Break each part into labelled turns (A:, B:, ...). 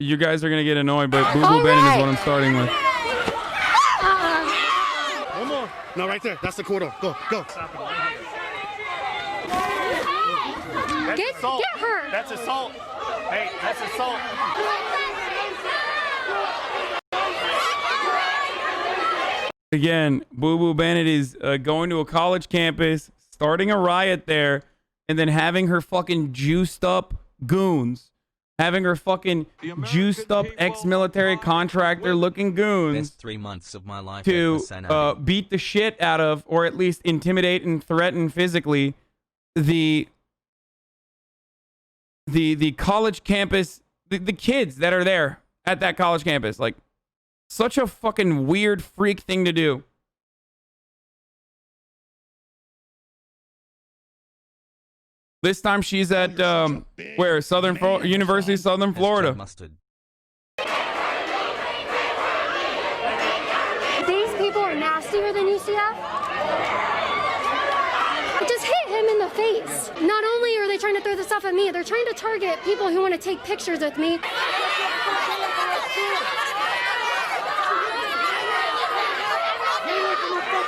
A: You guys are gonna get annoyed, but Popoo Bannett is what I'm starting with.
B: One more. No, right there. That's the quarter. Go, go.
C: Get her.
B: That's assault. Hey, that's assault.
A: Again, Popoo Bannett is going to a college campus, starting a riot there, and then having her fucking juiced up goons, having her fucking juiced up ex-military contractor looking goons
D: Best 3 months of my life
A: to
D: at
A: beat the shit out of, or at least intimidate and threaten physically, the college campus, the kids that are there at that college campus. Like, such a fucking weird freak thing to do. This time she's at where? University of Southern Florida.
C: These people are nastier than UCF. Just hit him in the face. Not only are they trying to throw this stuff at me, they're trying to target people who want to take pictures with me.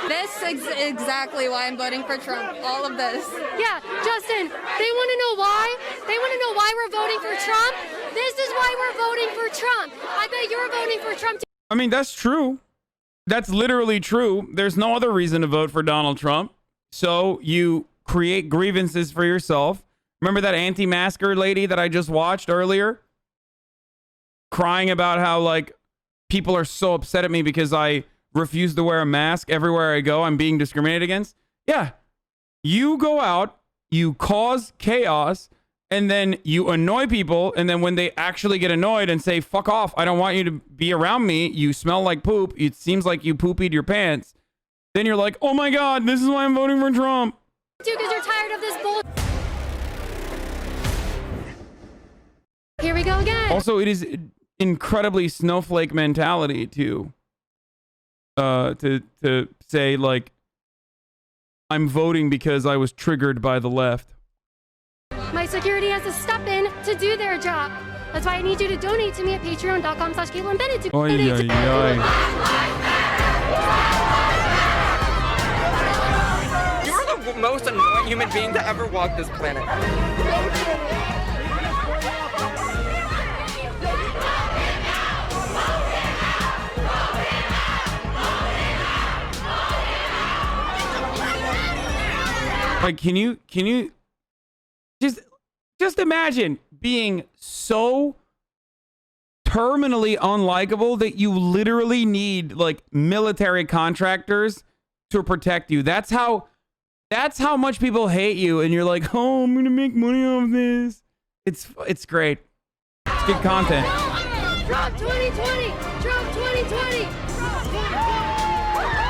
E: This is exactly why I'm voting for Trump. All of this.
C: Yeah, Justin, they want to know why? They want to know why we're voting for Trump? This is why we're voting for Trump. I bet you're voting for Trump too.
A: I mean, that's true. That's literally true. There's no other reason to vote for Donald Trump. So you create grievances for yourself. Remember that anti-masker lady that I just watched earlier? Crying about how, like, people are so upset at me because I refuse to wear a mask everywhere I go. I'm being discriminated against. Yeah. You go out, you cause chaos, and then you annoy people. And then when they actually get annoyed and say, fuck off, I don't want you to be around me. You smell like poop. It seems like you poopied your pants. Then you're like, oh my God, this is why I'm voting for Trump.
C: Because you're tired of this bull. Here we go again.
A: Also, it is incredibly snowflake mentality to say, like, I'm voting because I was triggered by the left.
C: My security has to step in to do their job. That's why I need you to donate to me at patreon.com/Kaitlin Bennett.
F: You're the most annoying human being to ever walk this planet.
A: Like, can you just imagine being so terminally unlikable that you literally need, like, military contractors to protect you. That's how much people hate you, and you're like, oh, I'm gonna make money off this. It's great. It's good content.
C: Trump 2020! Trump 2020!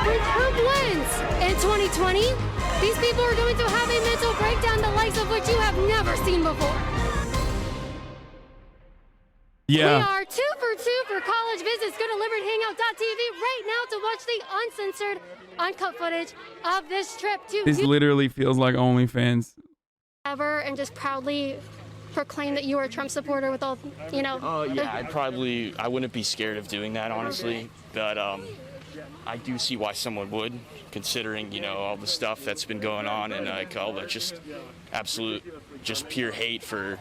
C: When Trump wins in 2020, these people are going to have a mental breakdown the likes of which you have never seen before.
A: Yeah.
C: We are 2 for 2 for college visits. Go to libertyhangout.tv right now to watch the uncensored, uncut footage of this trip to
A: This literally feels like OnlyFans.
C: ever and just proudly proclaim that you are a Trump supporter with all, you know.
G: Oh, yeah, I wouldn't be scared of doing that, honestly. But I do see why someone would, considering, you know, all the stuff that's been going on and like all the just pure hate for,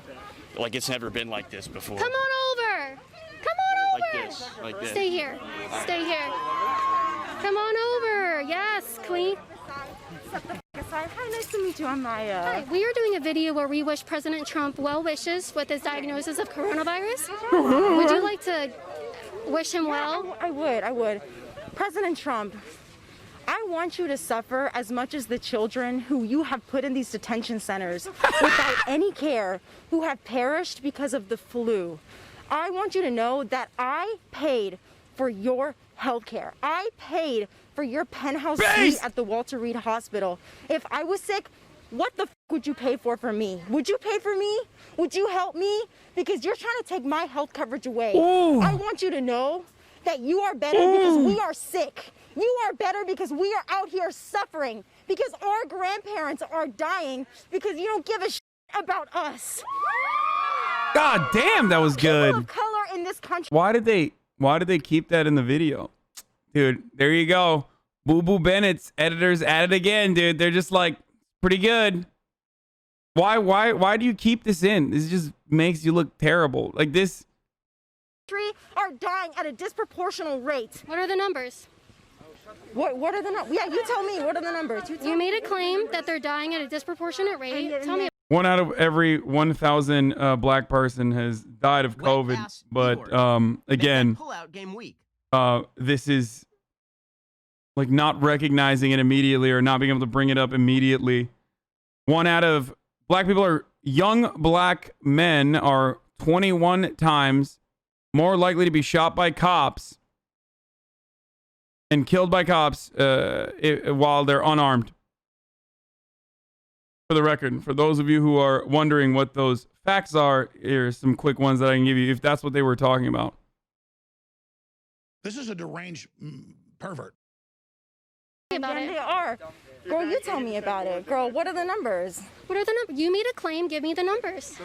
G: like, it's never been like this before.
C: Come on over. Come on over.
G: Like this.
C: Stay here. Stay here. Come on over. Yes, Queen.
H: Hi, nice to meet you. I'm Maya.
C: Hi, we are doing a video where we wish President Trump well wishes with his diagnosis of coronavirus. Would you like to wish him well?
H: I would. President Trump, I want you to suffer as much as the children who you have put in these detention centers without any care, who have perished because of the flu. I want you to know that I paid for your health care. I paid for your penthouse suite at the Walter Reed Hospital. If I was sick, what the f would you pay for me? Would you pay for me? Would you help me? Because you're trying to take my health coverage away.
A: Ooh.
H: I want you to know that you are better because we are sick. You are better because we are out here suffering, because our grandparents are dying, because you don't give a shit about us.
A: God damn, that was good.
H: People of color in this want
A: Why did they keep that in the video? Dude, there you go. Popoo Bannett's editors at it again, dude. They're just like, pretty good. Why do you keep this in? This just makes you look terrible. Like this.
H: are dying at a disproportional rate.
C: What are the numbers?
H: What are the numbers? Yeah, you tell me. What are the numbers?
C: You made a claim that they're dying at a disproportionate rate. Tell me.
A: 1 out of every 1,000 black person has died of COVID. But again, this is like not recognizing it immediately or not being able to bring it up immediately. 1 out of black people are young black men are 21 times more likely to be shot by cops and killed by cops while they're unarmed. For the record, for those of you who are wondering what those facts are, here's some quick ones that I can give you if that's what they were talking about.
D: This is a deranged pervert.
C: About it.
H: They are. Girl, you tell me about it. Girl, what are the numbers?
C: What are the numbers? You made a claim. Give me the numbers.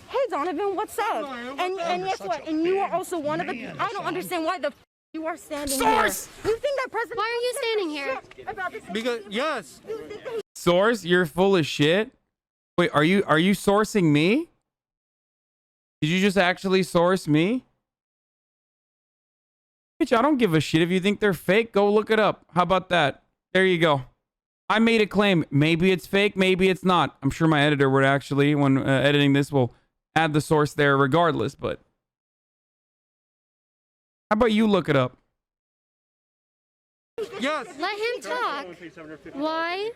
H: Hey, Donovan, what's up? And guess what? And you are also one of the. I don't understand why the you are standing
A: Source!
H: here. You think that President?
C: Why are you standing here?
B: Because yes.
A: Source, you're full of shit. Wait, are you sourcing me? Did you just actually source me? Bitch, I don't give a shit if you think they're fake. Go look it up. How about that? There you go. I made a claim. Maybe it's fake. Maybe it's not. I'm sure my editor would actually, when editing this, will add the source there regardless. But how about you look it up?
B: Yes.
C: Let him talk. Why?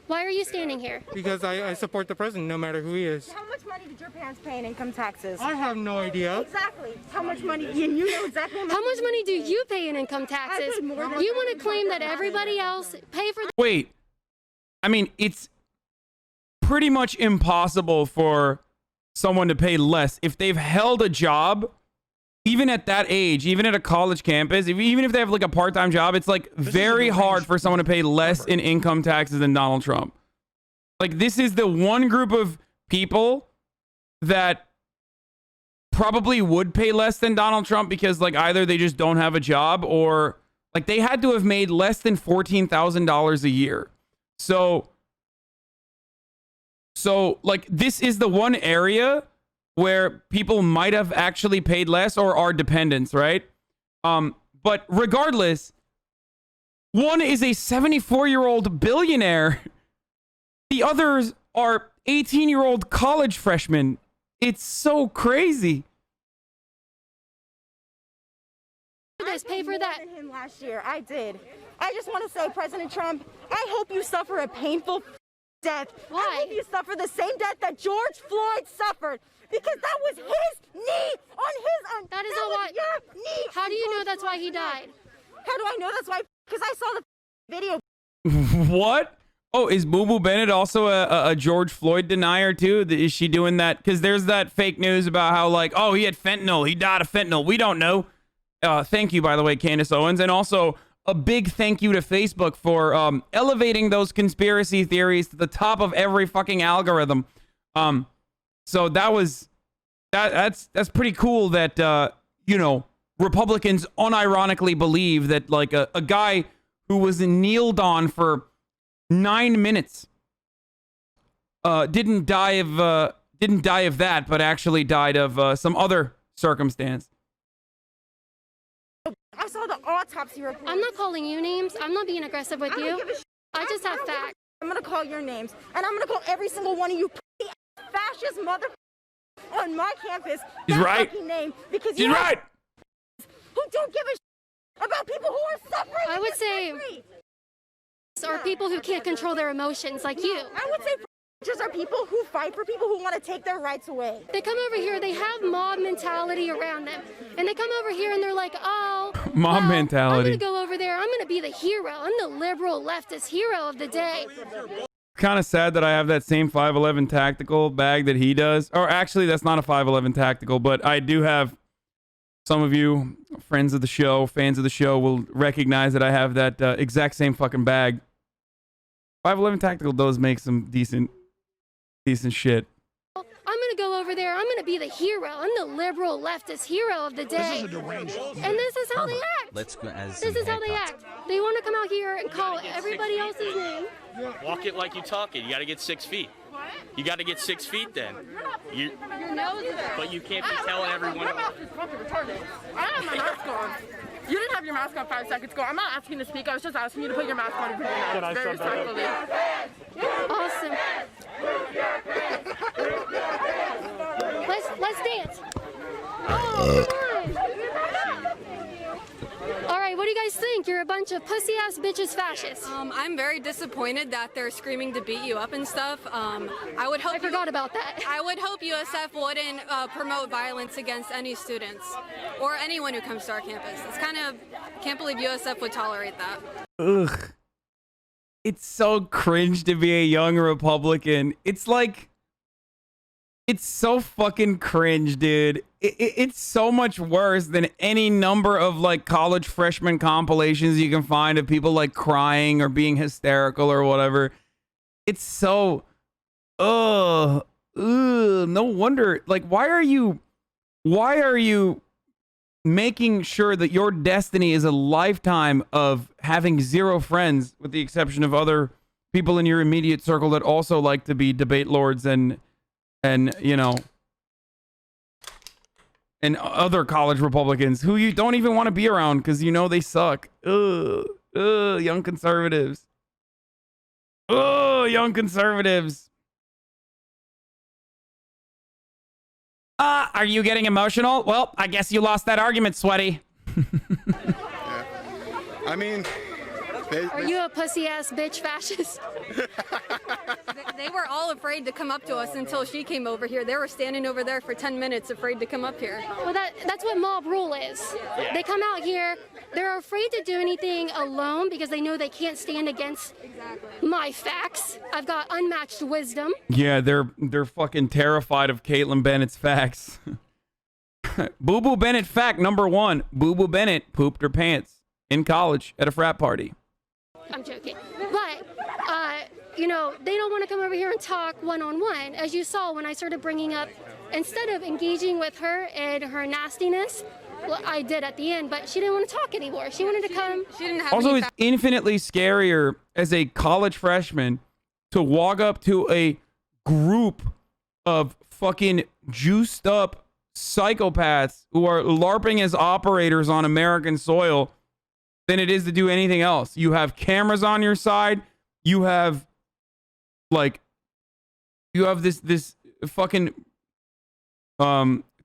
C: Why are you standing here?
B: Because I support the president no matter who he is.
H: How much money did your parents pay in income taxes?
B: I have no idea.
H: Exactly. How much money? You know exactly
C: How much money do you pay in income taxes?
H: I paid more than
C: You want to claim that everybody else pay for?
A: Wait. I mean, it's pretty much impossible for someone to pay less if they've held a job. Even at that age, even at a college campus, even if they have like a part-time job, it's like very hard for someone to pay less in income taxes than Donald Trump. Like this is the one group of people that probably would pay less than Donald Trump because like either they just don't have a job or like they had to have made less than $14,000 a year. So like this is the one area where people might have actually paid less or are dependents, right? But regardless, one is a 74-year-old billionaire. The others are 18-year-old college freshmen. It's so crazy.
C: Pay for that.
H: Him last year. I did. I just want to say, President Trump, I hope you suffer a painful death.
C: Why?
H: I hope you suffer the same death that George Floyd suffered. Because that was his knee on his.
C: That is not why.
H: Your knee.
C: How do you know that's why he died?
H: How do I know that's why? Because I saw the video.
A: What? Oh, is Popoo Bannett also a George Floyd denier too? Is she doing that? Because there's that fake news about how like, oh, he had fentanyl. He died of fentanyl. We don't know. Thank you, by the way, Candace Owens. And also a big thank you to Facebook for elevating those conspiracy theories to the top of every fucking algorithm. So that's pretty cool that, you know, Republicans unironically believe that like a guy who was kneeled on for 9 minutes didn't die of that, but actually died of some other circumstance.
H: I saw the autopsy report.
C: I'm not calling you names. I'm not being aggressive with you. I just have facts.
H: I'm gonna call your names, and I'm gonna call every single one of you fascist mother on my campus.
A: He's right.
H: Name because
A: She's right.
H: Who don't give a about people who are suffering.
C: I would say, or people who can't control their emotions, like you.
H: I would say just are people who fight for people who want to take their rights away.
C: They come over here, they have mob mentality around them, and they come over here and they're like, oh,
A: mob
C: well,
A: mentality.
C: I'm gonna go over there. I'm gonna be the hero. I'm the liberal leftist hero of the day.
A: Kind of sad that I have that same 511 tactical bag that he does. Or actually, that's not a 511 tactical, but I do have some of you friends of the show, fans of the show will recognize that I have that exact same fucking bag. 511 tactical does make some decent shit.
C: I'm gonna go over there. I'm want to be the hero. I'm the liberal leftist hero of the
D: This
C: day.
D: is a deranged.
C: And this is how they act.
I: Let's go as
C: This is how they act. They want to come out here and call everybody else's name.
G: Walk it like you talk it. You got to get 6 feet. You got to get 6 feet then.
E: Your nose is
G: But you can't be telling everyone.
E: I have my mask on. You didn't have your mask on 5 seconds ago. I'm not asking you to speak. I was just asking you to put your mask on and put your mask very respectfully.
C: Awesome. Let's dance. Oh, come on. All right, what do you guys think? You're a bunch of pussy-ass bitches fascists.
E: I'm very disappointed that they're screaming to beat you up and stuff. I would hope
C: I forgot about that.
E: I would hope USF wouldn't promote violence against any students or anyone who comes to our campus. It's kind of, can't believe USF would tolerate that.
A: Ugh. It's so cringe to be a young Republican. It's like, it's so fucking cringe, dude. It's so much worse than any number of like college freshman compilations you can find of people like crying or being hysterical or whatever. It's so, no wonder. Like, why are you making sure that your destiny is a lifetime of having zero friends, with the exception of other people in your immediate circle that also like to be debate lords and you know, and other college Republicans who you don't even want to be around because you know they suck. Young conservatives. Young conservatives. Are you getting emotional? Well, I guess you lost that argument, sweaty.
J: I mean,
C: Are you a pussy-ass bitch fascist?
E: They were all afraid to come up to us until she came over here. They were standing over there for 10 minutes afraid to come up here.
C: Well, that's what mob rule is. They come out here, they're afraid to do anything alone because they know they can't stand against my facts. I've got unmatched wisdom.
A: Yeah, they're fucking terrified of Kaitlin Bennett's facts. Popoo Bannett fact number 1. Popoo Bannett pooped her pants in college at a frat party.
C: I'm joking. But, you know, they don't want to come over here and talk one-on-one. As you saw when I started bringing up, instead of engaging with her and her nastiness, well, I did at the end, but she didn't want to talk anymore. She wanted to come.
E: She didn't have
A: Also,
E: any
A: it's infinitely scarier as a college freshman to walk up to a group of fucking juiced up psychopaths who are LARPing as operators on American soil than it is to do anything else. You have cameras on your side. You have this fucking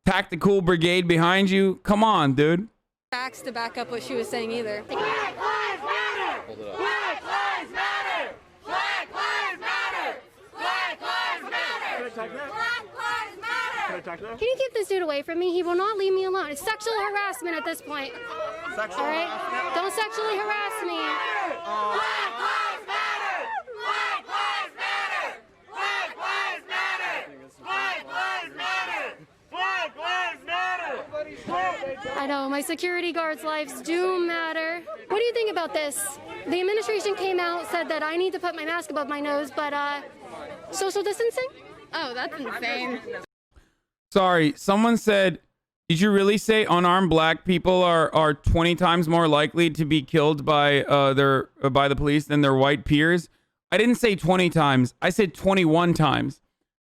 A: tactical brigade behind you. Come on, dude.
E: facts to back up what she was saying either.
K: Black lives matter! Black lives matter! Black lives matter! Black lives matter! Black lives matter!
C: Can you keep this dude away from me? He will not leave me alone. It's sexual harassment at this point. All right? Don't sexually harass me.
K: Black lives matter! Black lives matter! Black lives matter! Black lives matter! Black lives matter!
C: I know, my security guards' lives do matter. What do you think about this? The administration came out, said that I need to put my mask above my nose, but social distancing?
E: Oh, that's insane.
A: Sorry, someone said, did you really say unarmed black people are 20 times more likely to be killed by by the police than their white peers? I didn't say 20 times. I said 21 times.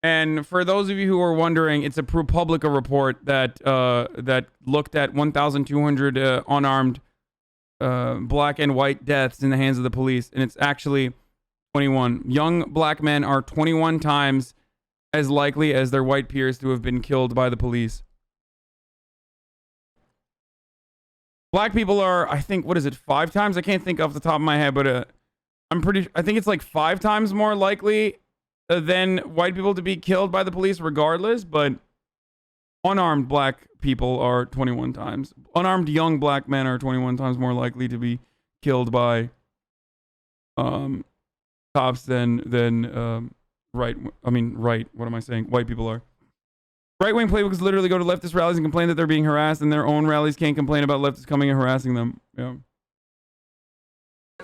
A: And for those of you who are wondering, it's a ProPublica report that that looked at 1,200 unarmed black and white deaths in the hands of the police, and it's actually 21. Young black men are 21 times as likely as their white peers to have been killed by the police. Black people are, I think, what is it, 5 times? I can't think off the top of my head, but I think it's like 5 times more likely than white people to be killed by the police regardless, but unarmed black people are 21 times. Unarmed young black men are 21 times more likely to be killed by cops than white people are. Right-wing playbooks literally go to leftist rallies and complain that they're being harassed, and their own rallies can't complain about leftists coming and harassing them. Yeah.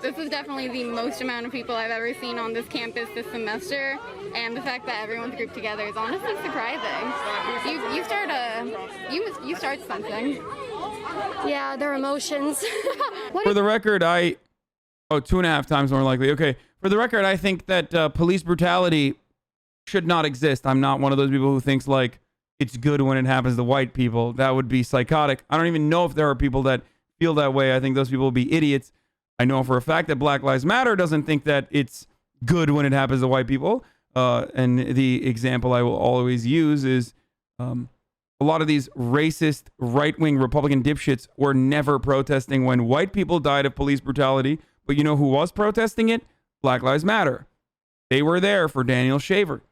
I: This is definitely the most amount of people I've ever seen on this campus this semester, and the fact that everyone's grouped together is honestly surprising. You start something.
C: Yeah, their emotions.
A: For the record, 2.5 times more likely. Okay. For the record, I think that police brutality should not exist. I'm not one of those people who thinks like it's good when it happens to white people. That would be psychotic. I don't even know if there are people that feel that way. I think those people will be idiots. I know for a fact that Black Lives Matter doesn't think that it's good when it happens to white people. And the example I will always use is a lot of these racist right-wing Republican dipshits were never protesting when white people died of police brutality. But you know who was protesting it? Black Lives Matter. They were there for Daniel Shaver.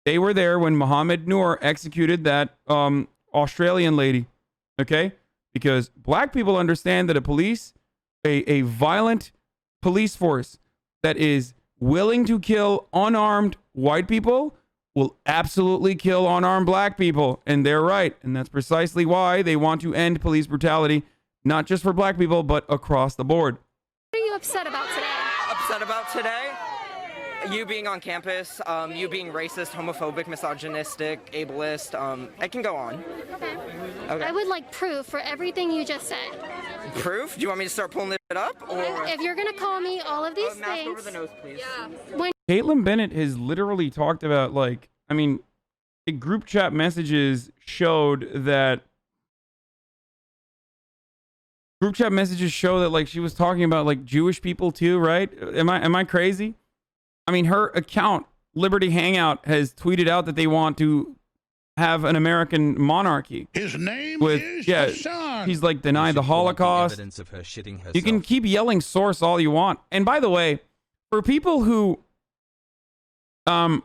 A: They were there when Mohammed Noor executed that Australian lady. Okay? Because black people understand that a violent police force that is willing to kill unarmed white people will absolutely kill unarmed black people. And they're right. And that's precisely why they want to end police brutality, not just for black people, but across the board.
C: What are you upset about today?
F: Upset about today? You being on campus, you being racist, homophobic, misogynistic, ableist, I can go on.
C: Okay. I would like proof for everything you just said.
F: Proof? Do you want me to start pulling it up? Or
C: If you're going to call me all of these
F: mask
C: things.
F: over the nose, please.
C: When
A: Kaitlin Bennett has literally talked about, like, I mean, the group chat messages showed that like she was talking about like Jewish people too, right? Am I crazy? I mean, her account, Liberty Hangout, has tweeted out that they want to have an American monarchy.
D: His name is Hasan.
A: He's like deny the Holocaust.
J: Evidence of her shitting herself.
A: You can keep yelling source all you want. And by the way, for people who, yeah,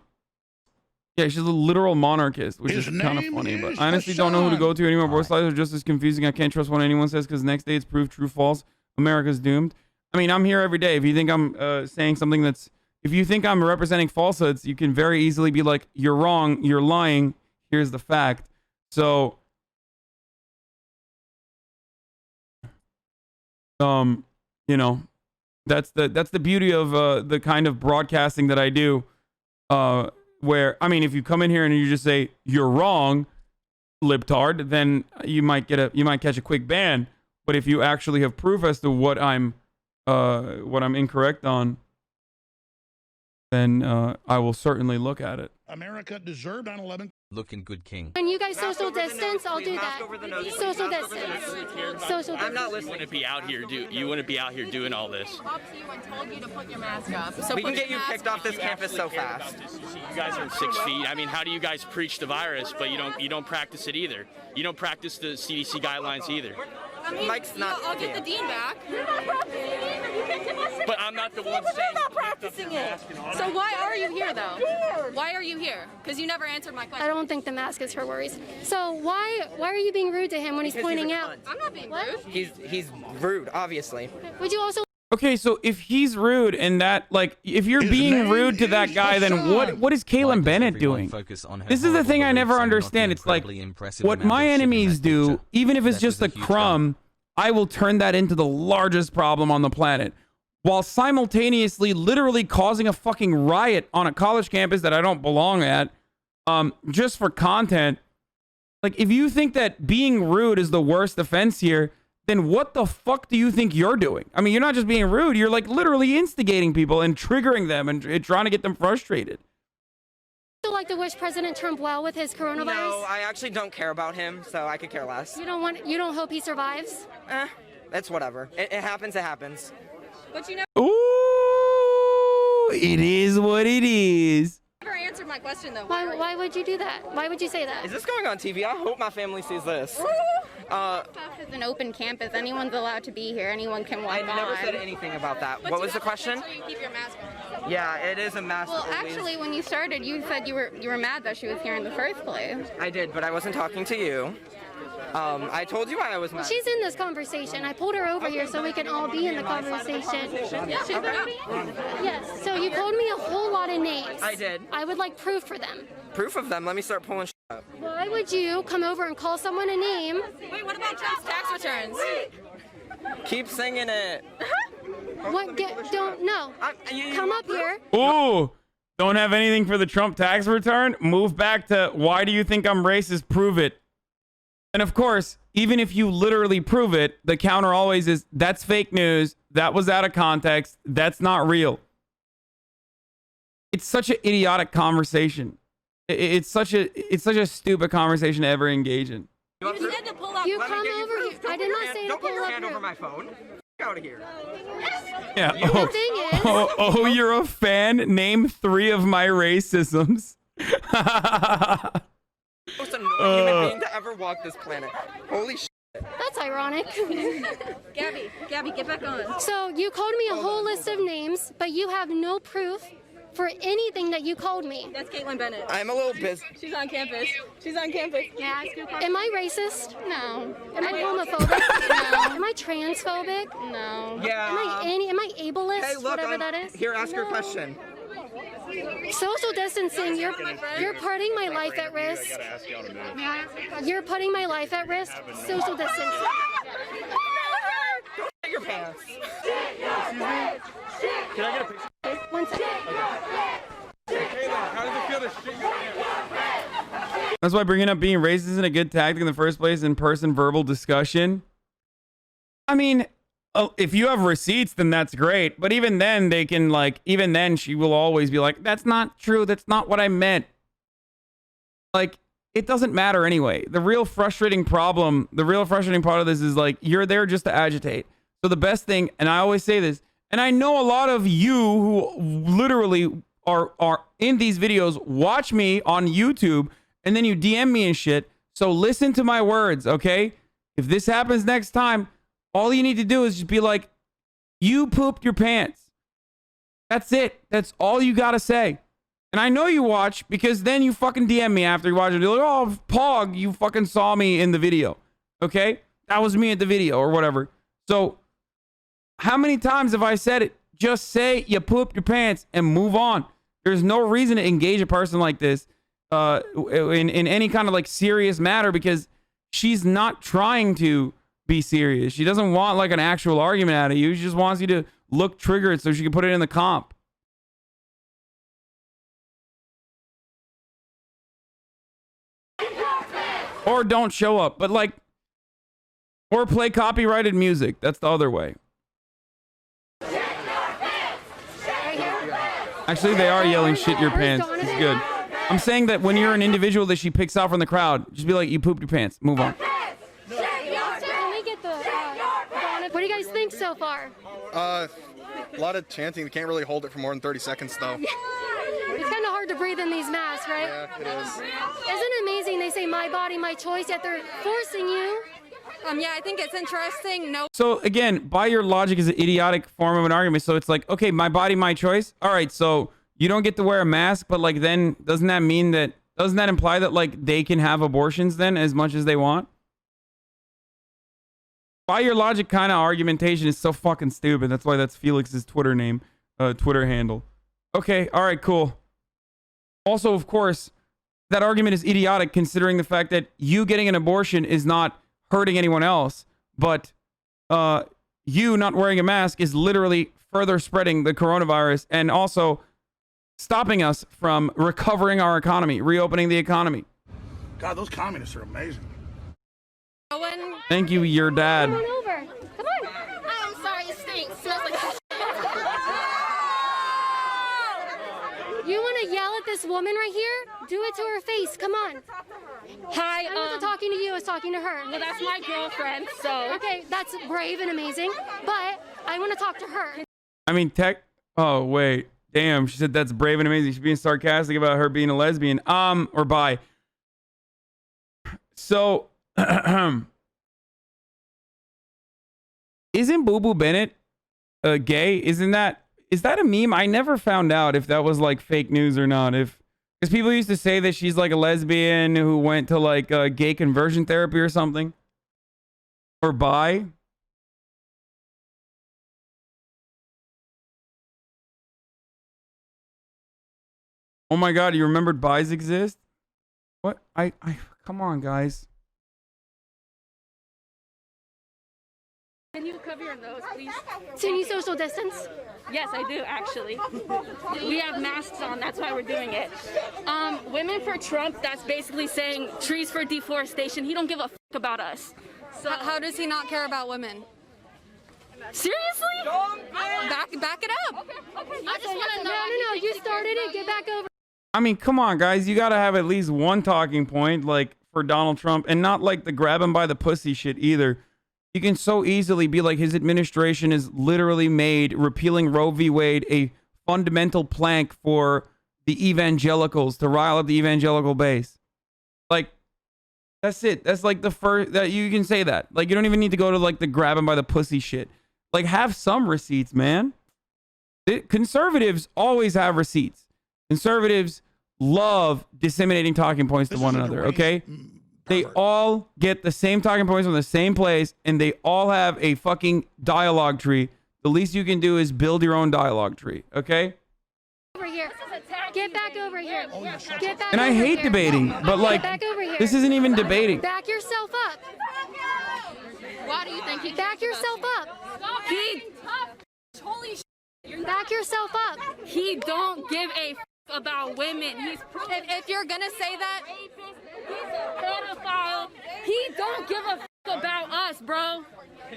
A: she's a literal monarchist, which is kind of funny. But I honestly don't know who to go to anymore. Both sides are just as confusing. I can't trust what anyone says because next day it's proved true, false. America's doomed. I mean, I'm here every day. If you think I'm saying something that's, if you think I'm representing falsehoods, you can very easily be like, you're wrong, you're lying. Here's the fact. So, you know, that's the beauty of the kind of broadcasting that I do. Where, I mean, if you come in here and you just say you're wrong, libtard, then you might catch a quick ban. But if you actually have proof as to what I'm incorrect on, then I will certainly look at it.
D: America deserved 9/11.
J: Looking good, King.
C: When you guys social distance, I'll do that. Social distance. Social distance.
F: I'm not listening.
G: You wouldn't be out here doing all this.
I: Up to you and told you to put your mask up. So
F: We can get you kicked off this campus so fast.
G: You guys are 6 feet. I mean, how do you guys preach the virus, but you don't practice it either? You don't practice the CDC guidelines either.
E: I mean,
F: Mike's not.
E: I'll get the dean back.
G: But I'm not the one saying.
H: You're not practicing it.
E: So why are you here, though? Why are you here? Because you never answered my question.
C: I don't think the mask is her worries. So why are you being rude to him when he's
F: Because he's
C: pointing
F: a
C: out?
F: cunt.
E: I'm not being rude.
F: He's rude, obviously.
C: Would you also
A: Okay, so if he's rude and that, like, if you're
D: His
A: being
D: name
A: rude to
D: is
A: that guy, then
D: Hasan.
A: what is
J: Why
A: Kaitlin
J: does
A: Bennett
J: everyone
A: doing?
J: focus on her
A: This is the
J: horrible
A: thing I never
J: beliefs and not the
A: understand. It's like,
J: incredibly impressive
A: what
J: amount
A: my
J: of shit in
A: enemies
J: that
A: do,
J: picture?
A: even if it's
J: That
A: just
J: was
A: a
J: huge
A: crumb, I will turn that into the largest problem on the planet, while simultaneously literally causing a fucking riot on a college campus that I don't belong at, just for content. Like, if you think that being rude is the worst offense here, then what the fuck do you think you're doing? I mean, you're not just being rude, you're like literally instigating people and triggering them and trying to get them frustrated.
C: like to wish President Trump well with his coronavirus?
F: No, I actually don't care about him, so I could care less.
C: You don't hope he survives?
F: It's whatever. It happens, it happens.
E: But you never
A: It is what it is.
E: answered my question, though.
C: Why would you do that? Why would you say that?
F: Is this going on TV? I hope my family sees this.
I: It's an open campus. Anyone's allowed to be here. Anyone can walk
F: I
I: on.
F: never said anything about that.
E: But
F: What
E: you
F: was the
E: have to
F: question?
E: make sure you keep your mask on.
F: Yeah, it is a mask.
I: Well,
F: always.
I: actually, when you started, you said you were mad that she was here in the first place.
F: I did, but I wasn't talking to you. I told you why I was mad.
C: She's in this conversation. I pulled her over here so we can all be in the conversation. Yes. So you called me a whole lot of names.
F: I did.
C: I would like proof for them.
F: Proof of them. Let me start pulling up.
C: Why would you come over and call someone a name?
E: Wait, what about Trump's tax returns?
F: Keep singing it.
C: What? Don't no. Come up here.
A: Ooh, don't have anything for the Trump tax return? Move back to why do you think I'm racist? Prove it. And of course, even if you literally prove it, the counter always is that's fake news. That was out of context. That's not real. It's such an idiotic conversation. It's such a stupid conversation to ever engage in.
C: You come over here. I did not say to
F: Don't put
C: pull
F: your
C: up
F: hand
C: here.
F: over my phone. Get out of here.
A: Yeah.
C: The thing is,
A: Oh, you're a fan? Name 3 of my racisms.
F: Most annoying human being to ever walk this planet. Holy shit.
C: that's ironic.
E: Gabby, get back on.
C: So you called me a whole list of names, but you have no proof for anything that you called me.
E: That's Kaitlin Bennett.
F: I'm a little busy.
E: She's on campus. She's on campus.
I: May I ask you a question?
C: Am I racist?
I: No.
C: Am I homophobic? No. Am I transphobic?
I: No.
F: Yeah.
C: Am I ableist?
F: Hey, look,
C: whatever that is.
F: Here, ask your
C: No.
F: question.
C: Social distancing. You're putting my life at risk. You're putting my life at risk. Social distancing.
F: Get your pants.
B: Can I get a picture?
C: One second.
B: How does it feel to shit your pants?
A: That's why bringing up being racist isn't a good tactic in the first place. In-person verbal discussion. I mean, if you have receipts, then that's great. But even then, they can even then, she will always be like, that's not true. That's not what I meant. Like, it doesn't matter anyway. The real frustrating part of this is like, you're there just to agitate. So the best thing, and I always say this, and I know a lot of you who literally are in these videos, watch me on YouTube, and then you DM me and shit. So listen to my words, okay? If this happens next time, all you need to do is just be like, you pooped your pants. That's it. That's all you got to say. And I know you watch because then you fucking DM me after you watch it. You're like, oh, Pog, you fucking saw me in the video. Okay? That was me at the video or whatever. So how many times have I said it? Just say you pooped your pants and move on. There's no reason to engage a person like this in any kind of like serious matter because she's not trying to be serious. She doesn't want like an actual argument out of you. She just wants you to look triggered so she can put it in the comp. Or don't show up, but like, or play copyrighted music. That's the other way. Actually, they are yelling shit your pants. It's good. I'm saying that when you're an individual that she picks out from the crowd, just be like, you pooped your pants. Move on.
C: Can we get the what do you guys think so far?
L: A lot of chanting. You can't really hold it for more than 30 seconds, though.
C: It's kind of hard to breathe in these masks, right?
L: Yeah, it is.
C: Isn't it amazing? They say my body, my choice, yet they're forcing you.
E: Yeah, I think it's interesting. No.
A: So again, by your logic is an idiotic form of an argument. So it's like, okay, my body, my choice. All right, so you don't get to wear a mask, but like then doesn't that imply that like they can have abortions then as much as they want? By your logic kind of argumentation is so fucking stupid. That's why that's Felix's Twitter name, Twitter handle. Okay, all right, cool. Also, of course, that argument is idiotic considering the fact that you getting an abortion is not hurting anyone else, but you not wearing a mask is literally further spreading the coronavirus and also stopping us from recovering our economy, reopening the economy.
D: God, those communists are amazing.
A: Thank you, your dad.
C: Come on over. Come on.
I: Oh, I'm sorry, it stinks. It smells like
C: You want to yell at this woman right here? Do it to her face. Come on.
I: Hi,
C: I wasn't talking to you. I was talking to her.
I: well, that's my girlfriend, so.
C: Okay, that's brave and amazing, but I want to talk to her.
A: I mean, oh, wait. Damn, she said that's brave and amazing. She's being sarcastic about her being a lesbian. Or bi. So, isn't Popoo Bannett gay? Is that a meme? I never found out if that was like fake news or not. Because people used to say that she's like a lesbian who went to like gay conversion therapy or something. Or bi. Oh my God, you remembered bis exist? What? Come on, guys.
M: Can you cover your nose, please?
C: Do you need social distance?
M: Yes, I do, actually. We have masks on, that's why we're doing it. Women for Trump, that's basically saying trees for deforestation. He don't give a f about us. So
E: How does he not care about women?
M: seriously?
E: Back it up.
M: Okay. I just want to know.
C: No, you started it. Get back over.
A: I mean, come on, guys. You got to have at least one talking point, like, for Donald Trump, and not like the grab him by the pussy shit either. You can so easily be like, his administration has literally made repealing Roe v. Wade a fundamental plank for the evangelicals to rile up the evangelical base. Like, that's it. That's like the first that you can say that. Like, you don't even need to go to like the grab him by the pussy shit. Like, have some receipts, man. Conservatives always have receipts. Conservatives love disseminating talking points to one another, okay? They all get the same talking points from the same place, and they all have a fucking dialogue tree. The least you can do is build your own dialogue tree, okay?
C: Over here. Get back over here. Get back
A: And I
C: over
A: hate
C: here.
A: debating, but like,
C: Get back over here.
A: this isn't even debating.
C: Back yourself up.
M: Why do you think he
C: Back yourself up.
M: Holy shit.
C: Back yourself up.
M: He don't give a f about women. He's
E: If you're gonna say that,
M: he's a pedophile. He don't give a f about us, bro.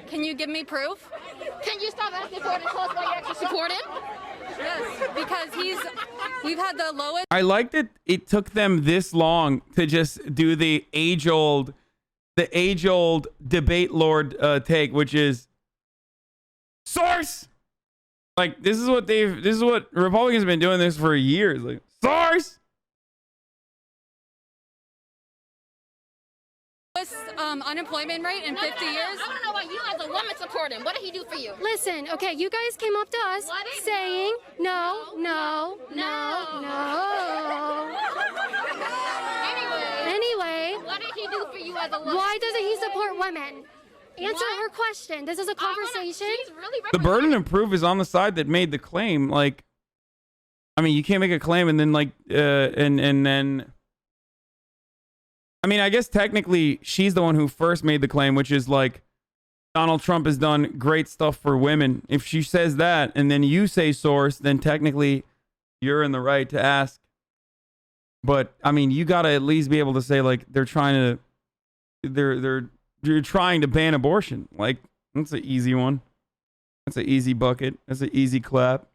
E: can you give me proof?
M: Can you stop asking for it and tell us why you actually support him?
E: Yes, because we've had the lowest.
A: I like that it took them this long to just do the age-old debate lord take, which is source. Like, this is what Republicans have been doing this for years. Like, source.
E: Unemployment rate in 50 years.
M: I don't know why you as a woman support him. What did he do for you?
C: Listen, okay, you guys came up to us saying no. Anyway,
M: what did he do for you as a woman?
C: why doesn't he support women? Answer her question. This is a conversation.
A: The burden of proof is on the side that made the claim. Like, I mean, you can't make a claim and then like, and then. I mean, I guess technically she's the one who first made the claim, which is like, Donald Trump has done great stuff for women. If she says that and then you say source, then technically you're in the right to ask. But I mean, you got to at least be able to say like you're trying to ban abortion. Like, that's an easy one. That's an easy bucket. That's an easy clap.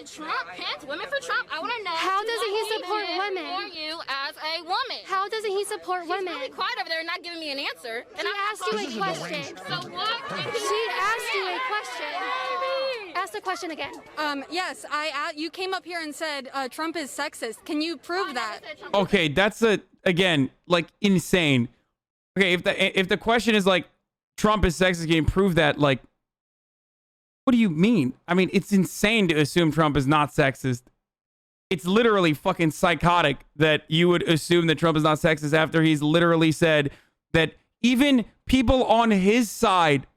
M: Trump pants women for Trump. I want to know
C: How doesn't he support women?
M: For you as a woman.
C: How doesn't he support women?
M: Really quiet over there and not giving me an answer.
C: She asked you a question.
M: So what?
C: She asked you a question. Ask the question again.
E: Yes, you came up here and said Trump is sexist. Can you prove that?
A: Okay, that's again like insane. Okay, if the question is like Trump is sexist, can you prove that? Like, what do you mean? I mean, it's insane to assume Trump is not sexist. It's literally fucking psychotic that you would assume that Trump is not sexist after he's literally said that even people on his side,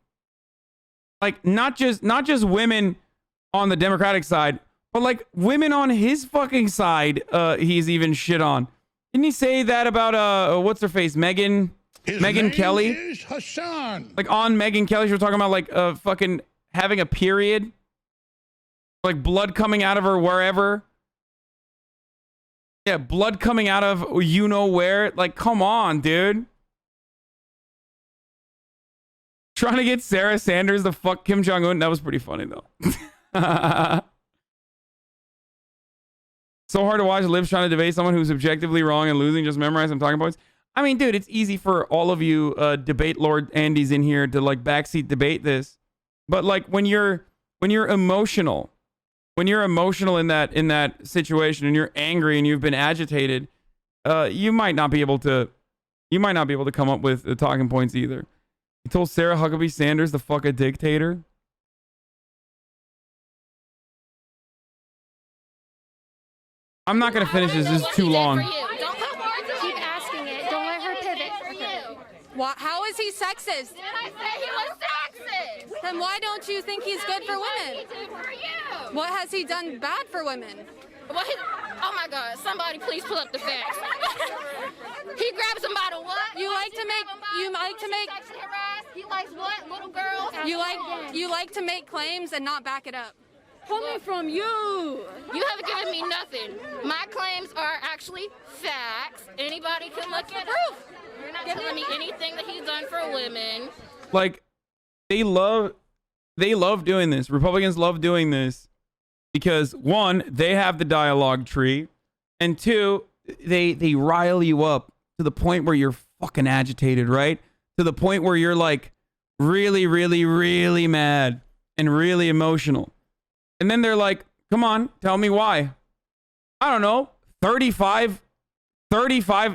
A: like not just women on the Democratic side, but like women on his fucking side, he's even shit on. Didn't he say that about what's her face, Megyn Kelly?
D: Is Hasan.
A: Like on Megyn Kelly, she was talking about like fucking having a period, like blood coming out of her wherever. Yeah, blood coming out of you know where. Like, come on, dude. Trying to get Sarah Sanders to fuck Kim Jong-un. That was pretty funny, though. So hard to watch libs trying to debate someone who's objectively wrong and losing, just memorize some talking points. I mean, dude, it's easy for all of you debate Lord Andys in here to like backseat debate this. But like when you're emotional, in that situation and you're angry and you've been agitated, you might not be able to come up with the talking points either. He told Sarah Huckabee Sanders to fuck a dictator. I'm not gonna finish this. This is too long.
C: Keep asking it. Don't let her pivot.
E: How is he sexist?
M: Did I say he was sexist?
E: Then why don't you think he's good for women?
M: What did he do for you?
E: What has he done bad for women?
I: Oh my God! Somebody please pull up the facts. He grabs him by the what?
E: You like to make
I: Sexually harassed. He likes what? Little girls.
E: you like to make claims and not back it up.
M: Coming from you.
I: You haven't given me nothing. My claims are actually facts. Anybody can look at proof. You're not telling me anything that he's done for women.
A: Like, they love doing this. Republicans love doing this because, one, they have the dialogue tree, and two, they rile you up to the point where you're fucking agitated, right? To the point where you're like really, really, really mad and really emotional. And then they're like, come on, tell me why. I don't know, 35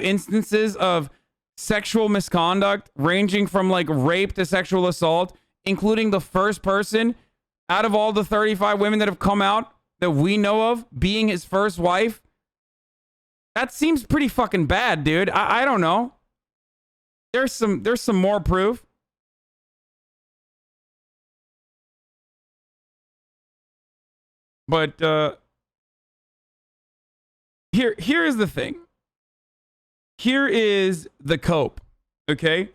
A: instances of sexual misconduct ranging from like rape to sexual assault, including the first person out of all the 35 women that have come out that we know of being his first wife. That seems pretty fucking bad, dude. I don't know. There's some more proof. But here is the thing. Here is the cope, okay?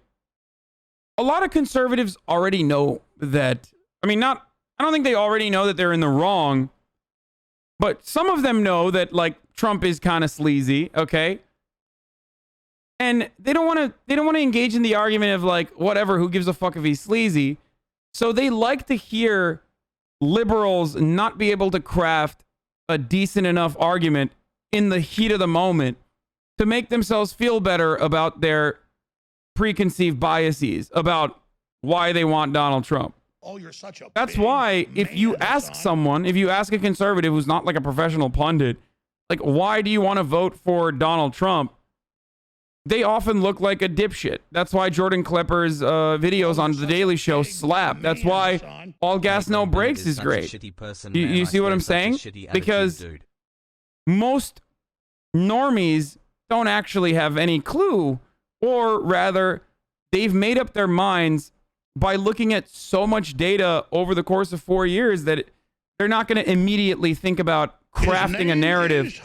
A: A lot of conservatives already know that. I don't think they already know that they're in the wrong, but some of them know that like Trump is kind of sleazy, okay? And they don't want to engage in the argument of like whatever, who gives a fuck if he's sleazy. So they like to hear liberals not be able to craft a decent enough argument in the heat of the moment to make themselves feel better about their preconceived biases about why they want Donald Trump.
D: Oh, you're such a
A: That's why if you ask someone, if you ask a conservative who's not like a professional pundit, like, why do you want to vote for Donald Trump? They often look like a dipshit. That's why Jordan Klepper's videos on The Daily Show slap. That's why All Gas No Brakes is great. You see what I'm saying? Because most normies don't actually have any clue, or rather, they've made up their minds by looking at so much data over the course of 4 years that they're not going to immediately think about crafting a narrative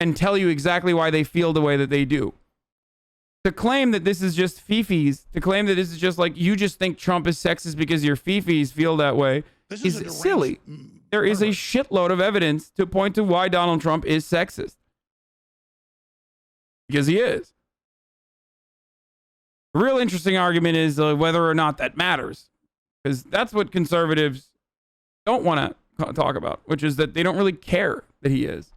A: and tell you exactly why they feel the way that they do. To claim that this is just fifis, to claim that this is just like you just think Trump is sexist because your fifis feel that way is silly. There is a shitload of evidence to point to why Donald Trump is sexist. Because he is. The real interesting argument is whether or not that matters. Because that's what conservatives don't want to talk about, which is that they don't really care that he is.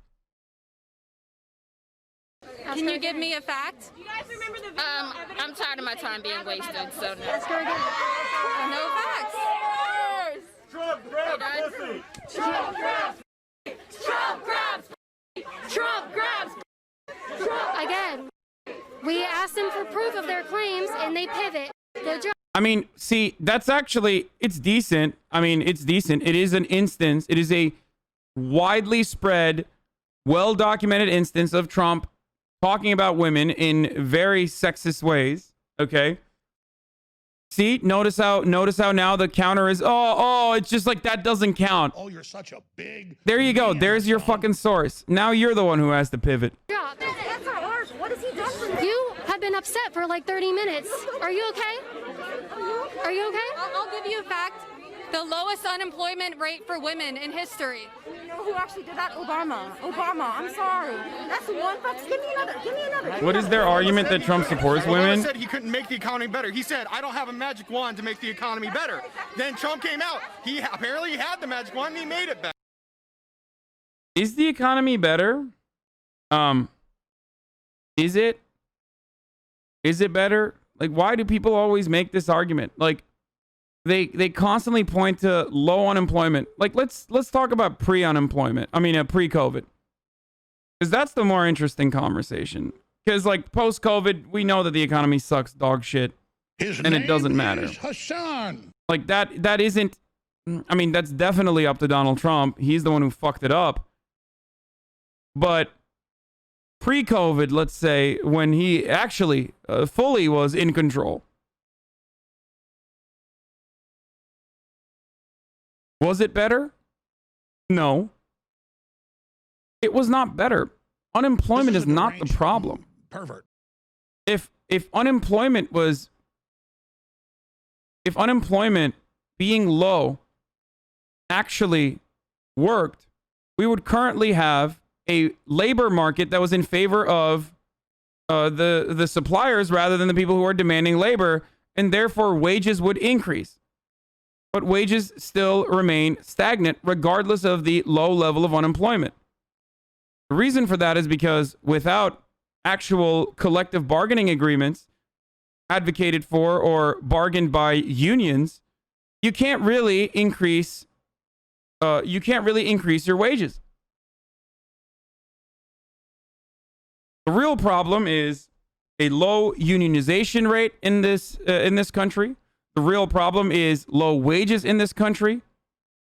E: Can you give me a fact?
I: I'm tired of my time being wasted, so no.
E: No facts.
K: Trump grabs pussy. Trump grabs. Trump grabs. Trump grabs.
C: Again, we asked them for proof of their claims, and they pivot. Good job.
A: I mean, see, that's actually, it's decent. I mean, it's decent. It is an instance. It is a widely spread, well-documented instance of Trump talking about women in very sexist ways. Okay. See, notice how now the counter is, it's just like that doesn't count.
D: Oh, you're such a big.
A: There you go. There's your fucking source. Now you're the one who has to pivot.
C: Job. That's not harsh. What has he done for you? You have been upset for like 30 minutes. Are you okay? Are you okay?
E: I'll give you a fact. The lowest unemployment rate for women in history.
H: You know who actually did that? Obama. I'm sorry. That's one fact. Give me another.
A: What is their argument that Trump supports women?
L: Obama said he couldn't make the economy better. He said, I don't have a magic wand to make the economy better. Then Trump came out. He apparently had the magic wand and he made it better.
A: Is the economy better? Is it? Is it better? Like, why do people always make this argument? Like, they constantly point to low unemployment. Like, let's talk about pre-unemployment. I mean, pre-COVID. Because that's the more interesting conversation. Because, like, post-COVID, we know that the economy sucks dog shit. And it doesn't matter.
D: Hasan.
A: Like, that isn't... I mean, that's definitely up to Donald Trump. He's the one who fucked it up. But pre-COVID, let's say, when he actually fully was in control, was it better? No. It was not better. Unemployment is not the problem.
D: Pervert.
A: If unemployment being low actually worked, we would currently have a labor market that was in favor of the suppliers rather than the people who are demanding labor, and therefore wages would increase. But wages still remain stagnant regardless of the low level of unemployment. The reason for that is because without actual collective bargaining agreements advocated for or bargained by unions, you can't really increase your wages. The real problem is a low unionization rate in this country. The real problem is low wages in this country.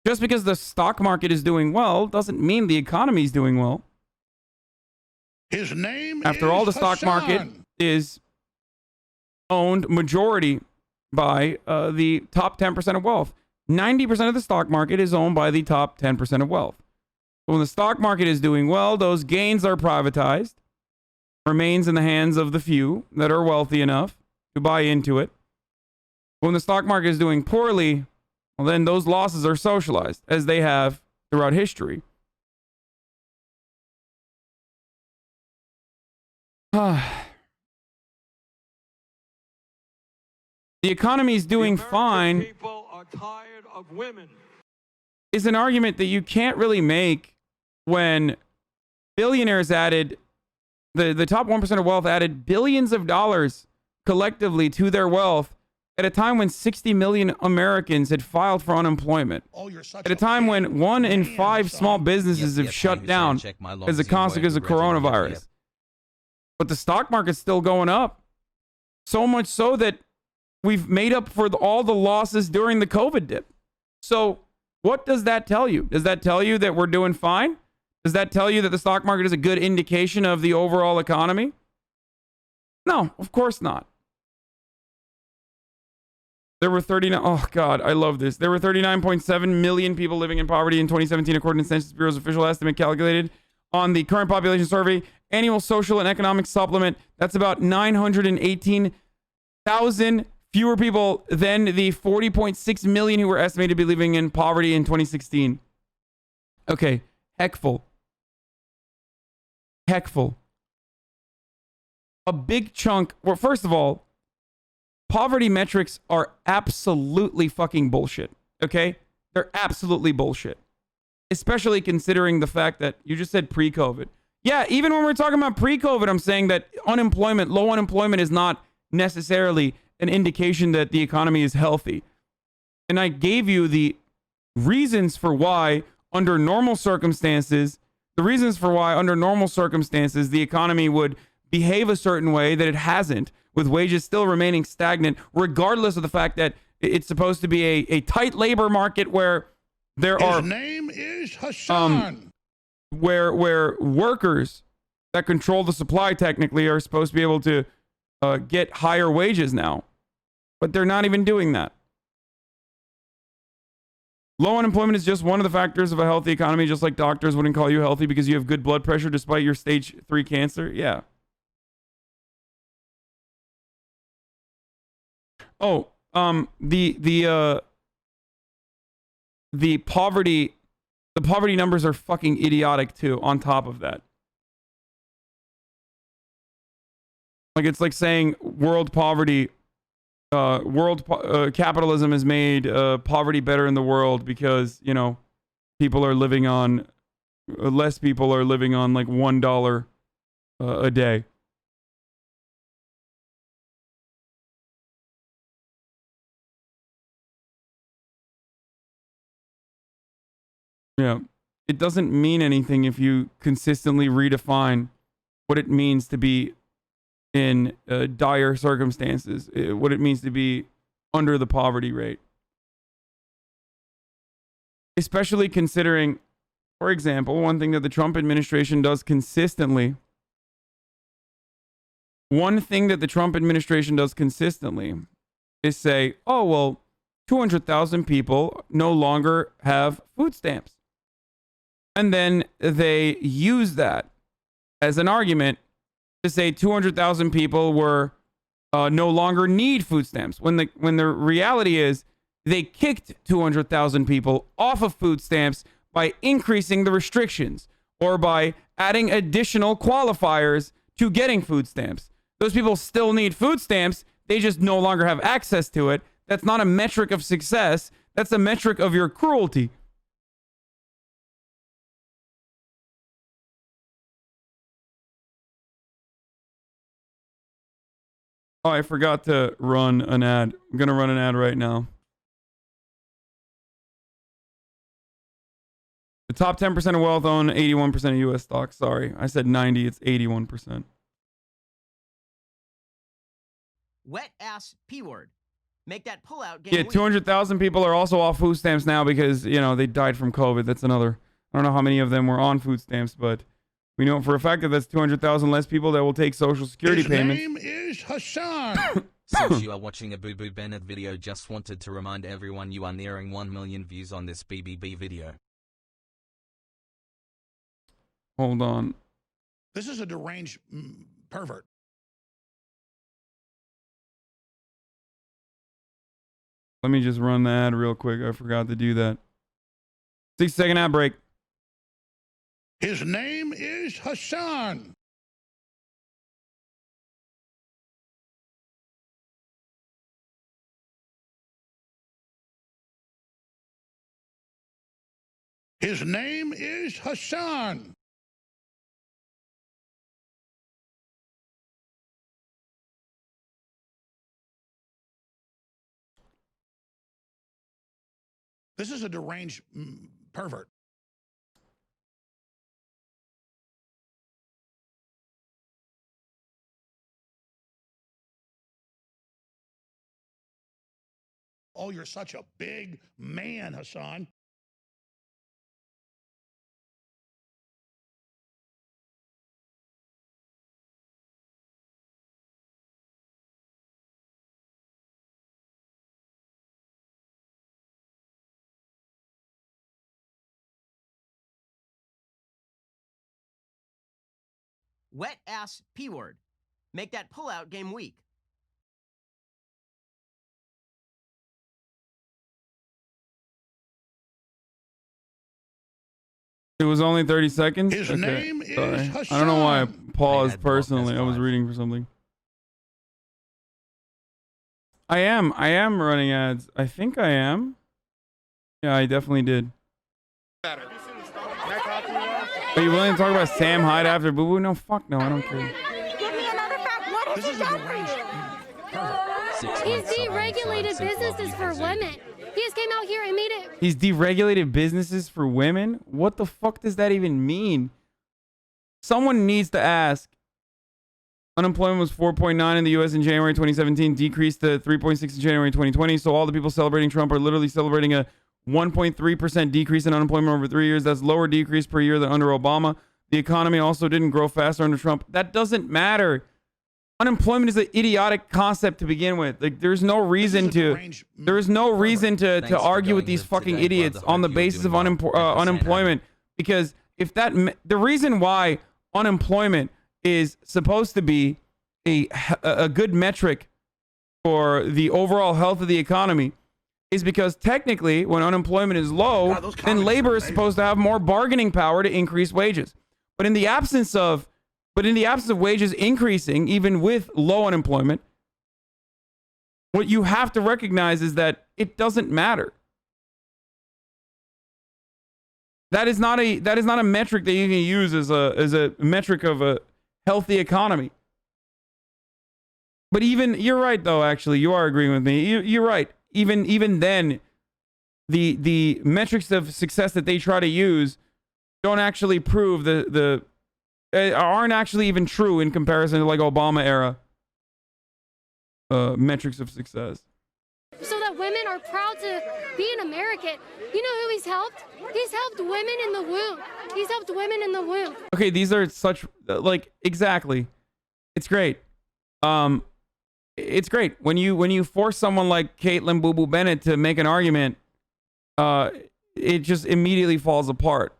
A: Just because the stock market is doing well doesn't mean the economy is doing well.
D: His name
A: After all, the stock market is owned majority by the top 10% of wealth. 90% of the stock market is owned by the top 10% of wealth. So when the stock market is doing well, those gains are privatized, remains in the hands of the few that are wealthy enough to buy into it. When the stock market is doing poorly, well, then those losses are socialized, as they have throughout history. The economy is doing fine.
B: People are tired of women.
A: Is an argument that you can't really make when billionaires added, the top 1% of wealth added billions of dollars collectively to their wealth at a time when 60 million Americans had filed for unemployment. At a time when 1 in 5 small businesses have shut down as a consequence of coronavirus. But the stock market's still going up. So much so that we've made up for all the losses during the COVID dip. So what does that tell you? Does that tell you that we're doing fine? Does that tell you that the stock market is a good indication of the overall economy? No, of course not. There were 39, oh God, I love this. There were 39.7 million people living in poverty in 2017, according to the Census Bureau's official estimate calculated on the current population survey annual social and economic supplement. That's about 918,000 fewer people than the 40.6 million who were estimated to be living in poverty in 2016. Okay, heckful. A big chunk, well, first of all, poverty metrics are absolutely fucking bullshit, okay? They're absolutely bullshit. Especially considering the fact that you just said pre-COVID. Yeah, even when we're talking about pre-COVID, I'm saying that unemployment, low unemployment is not necessarily an indication that the economy is healthy. And I gave you the reasons for why under normal circumstances, the economy would behave a certain way that it hasn't, with wages still remaining stagnant, regardless of the fact that it's supposed to be a tight labor market where there are...
D: His name is Hasan.
A: Where workers that control the supply technically are supposed to be able to get higher wages now. But they're not even doing that. Low unemployment is just one of the factors of a healthy economy, just like doctors wouldn't call you healthy because you have good blood pressure despite your stage 3 cancer. Yeah. Oh, the poverty numbers are fucking idiotic too, on top of that. Like, it's like saying capitalism has made poverty better in the world because, you know, less people are living on like $1 a day. Yeah, it doesn't mean anything if you consistently redefine what it means to be in dire circumstances, what it means to be under the poverty rate. Especially considering, for example, one thing that the Trump administration does consistently is say, oh, well, 200,000 people no longer have food stamps. And then they use that as an argument to say 200,000 people were no longer need food stamps. When the reality is they kicked 200,000 people off of food stamps by increasing the restrictions or by adding additional qualifiers to getting food stamps. Those people still need food stamps. They just no longer have access to it. That's not a metric of success. That's a metric of your cruelty. Oh, I forgot to run an ad. I'm going to run an ad right now. The top 10% of wealth own 81% of U.S. stocks. Sorry, I said 90. It's 81%.
N: Wet ass P word. Make that pullout game.
A: Yeah, 200,000 people are also off food stamps now because, you know, they died from COVID. That's another. I don't know how many of them were on food stamps, but we know for a fact that that's 200,000 less people that will take Social Security payments.
D: His name is Hasan.
J: Since you are watching a Popoo Bannett video, just wanted to remind everyone you are nearing 1 million views on this BBB video.
A: Hold on.
D: This is a deranged pervert.
A: Let me just run the ad real quick. I forgot to do that. 6-second ad break.
D: His name is Hasan. His name is Hasan. This is a deranged pervert. Oh, you're such a big man, Hasan.
N: Wet ass P word. Make that pullout game weak.
A: It was only 30 seconds?
D: His name is
A: Sorry.
D: Hasan.
A: I don't know why I paused personally. I was reading for something. I am running ads. I think I am. Yeah, I definitely did. Are you willing to talk about Sam Hyde after Boo Boo? No, fuck no, I don't care.
H: Give me another fact. What has he done for you?
C: He's deregulated businesses for women. He just came out here and made it.
A: He's deregulated businesses for women? What the fuck does that even mean? Someone needs to ask. Unemployment was 4.9 in the U.S. in January 2017, decreased to 3.6 in January 2020. So all the people celebrating Trump are literally celebrating a 1.3% decrease in unemployment over 3 years. That's lower decrease per year than under Obama. The economy also didn't grow faster under Trump. That doesn't matter. Unemployment is an idiotic concept to begin with. Like, there's no reason to argue with these fucking idiots on the basis of unemployment. Because if the reason why unemployment is supposed to be a good metric for the overall health of the economy is because technically when unemployment is low, then labor is supposed to have more bargaining power to increase wages. But in the absence of wages increasing, even with low unemployment, what you have to recognize is that it doesn't matter. That is not a metric that you can use as a metric of a healthy economy. But even, you're right though, actually, you are agreeing with me. You're right. Even then, the metrics of success that they try to use don't actually prove aren't actually even true in comparison to like Obama era metrics of success.
C: So that women are proud to be an American. You know who he's helped? He's helped women in the womb. He's helped women in the womb.
A: Okay, these are such exactly. It's great. It's great when you force someone like Kaitlin Boo Boo Bennett to make an argument. It just immediately falls apart.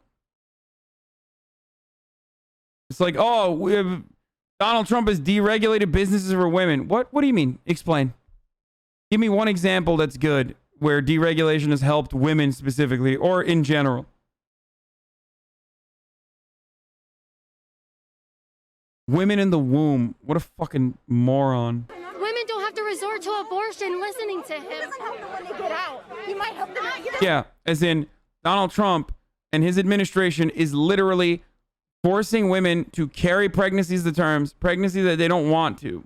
A: It's like, oh, Donald Trump has deregulated businesses for women. What do you mean? Explain. Give me one example that's good where deregulation has helped women specifically or in general. Women in the womb. What a fucking moron.
C: Women don't have to resort to abortion listening to him.
H: He might help them out.
A: Yeah, as in Donald Trump and his administration is literally forcing women to carry pregnancies to terms, pregnancies that they don't want to.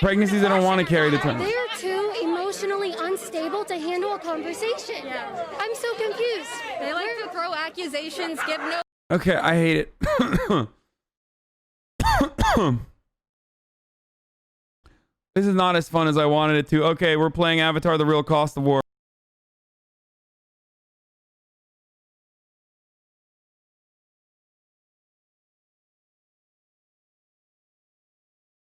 A: Pregnancies they don't want to carry to terms.
C: They are too emotionally unstable to handle a conversation. Yeah. I'm so confused.
E: They like to throw accusations, give no.
A: Okay, I hate it. This is not as fun as I wanted it to. Okay, we're playing Avatar: The Real Cost of War.